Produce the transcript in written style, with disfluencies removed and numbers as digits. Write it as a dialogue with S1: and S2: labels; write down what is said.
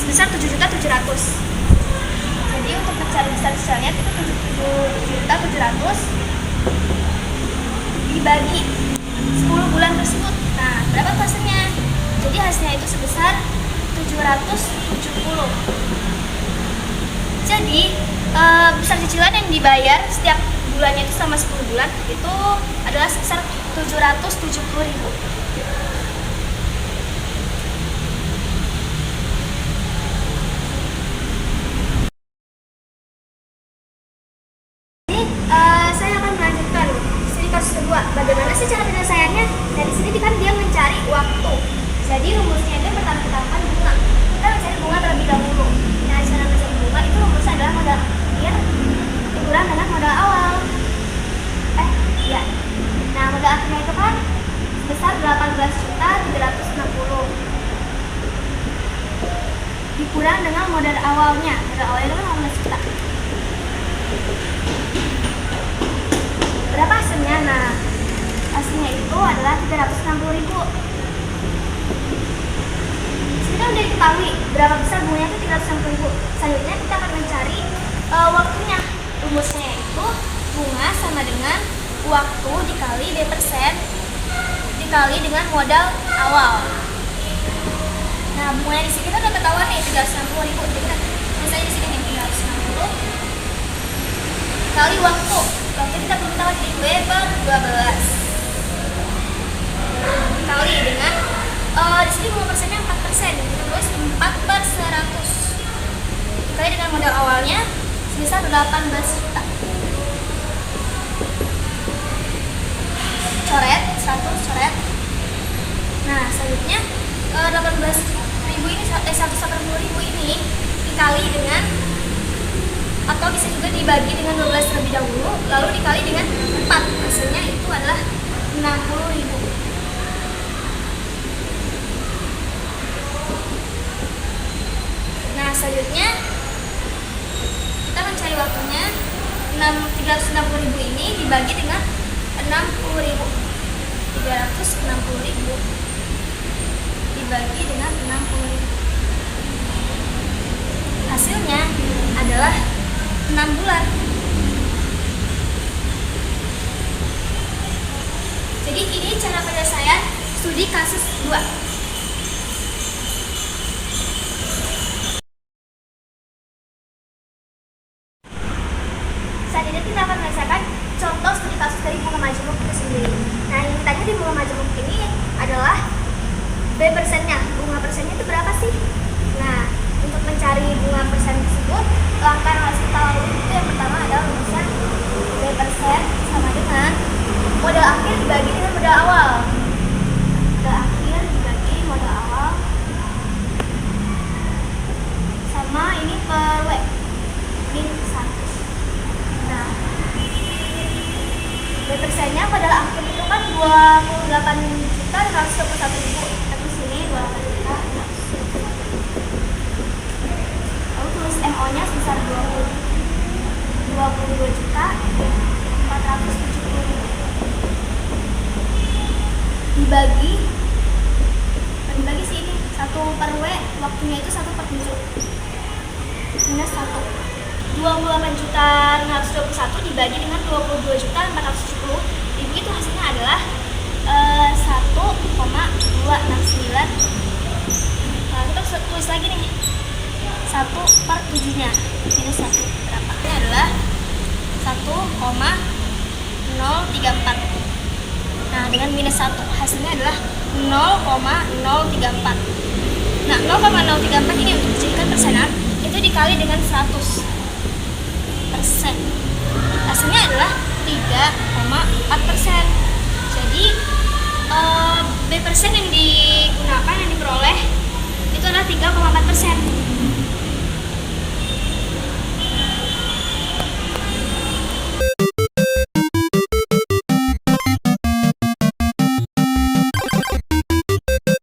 S1: sebesar 7.700.000. Jadi untuk mencari besar-besarnya itu 7.700.000 dibagi 10 bulan tersebut. Nah, berapa hasilnya? Jadi hasilnya itu sebesar 770. Jadi besar cicilan yang dibayar setiap bulannya itu selama 10 bulan itu adalah sebesar 770.000. Saya akan melanjutkan studi kasus kedua. Bagaimana sih cara penyelesaiannya? Dari sini kan dia mencari waktu. Jadi rumusnya itu pertama-tama kan bunga. Kita mencari bunga terlebih dahulu. Nah, cara mencari bunga itu rumusnya adalah modal akhir dikurang dengan modal awal. Iya. Nah, modal akhirnya itu kan sebesar 18.760 dikurang dengan modal awalnya. Modal awalnya itu kan 15 juta. Berapa hasilnya? Nah, hasilnya itu adalah 360.000. Kita udah diketahui berapa besar bunganya itu 360.000. Selanjutnya kita akan mencari waktunya. Rumusnya itu bunga sama dengan waktu dikali B% dikali dengan modal awal. Nah, bunganya di sini kita udah ketahuan nih 360.000. Jadi kita misalnya di sini nih 360 kali waktu. Waktu kita belum tahu, jadi W/12 dikali dengan di sini bunga persennya 4%, terus 4/100 dikali dengan modal awalnya sebesar 18 juta. Coret 100 coret. Nah, selanjutnya 18.000 ini 180.000 ini dikali dengan, atau bisa juga dibagi dengan 12 terlebih dahulu, lalu dikali dengan 4. Hasilnya itu adalah 60.000. Nah, selanjutnya kita mencari waktunya. 360.000 ini dibagi dengan 60.000. 360.000 dibagi dengan 60.000. Hasilnya adalah 6 bulan. Jadi ini cara penyelesaian studi kasus 2. Saat ini kita akan menyelesaikan contoh studi kasus dari bunga majemuk itu sendiri. Nah, yang ditanya di bunga majemuk ini adalah B persennya. Bunga persennya itu berapa sih? Nah, untuk mencari bunga persen tersebut, langkah yang harus kita lalui itu yang pertama adalah rumusnya B persen sama dengan modal akhir dibagi dengan modal awal. Modal akhir dibagi modal awal sama ini per W min 1. Nah, B persennya modal akhir itu kan 28.121.000. Tapi sini 28 juta. Lalu tulis MO nya sebesar 22.470.000 dibagi sini 1 per W, waktunya itu 1/7 minus 1. 28.521 dibagi dengan 22.470.000 itu hasilnya adalah 1,269. Kita tulis lagi nih 1/7 nya minus 1 berapa? Ini adalah 1,034. Nah, dengan minus 1 hasilnya adalah 0,034. Nah, 0,034 ini untuk dijadikan persenan itu dikali dengan 100%. Hasilnya adalah 3,4%. Jadi B persen yang digunakan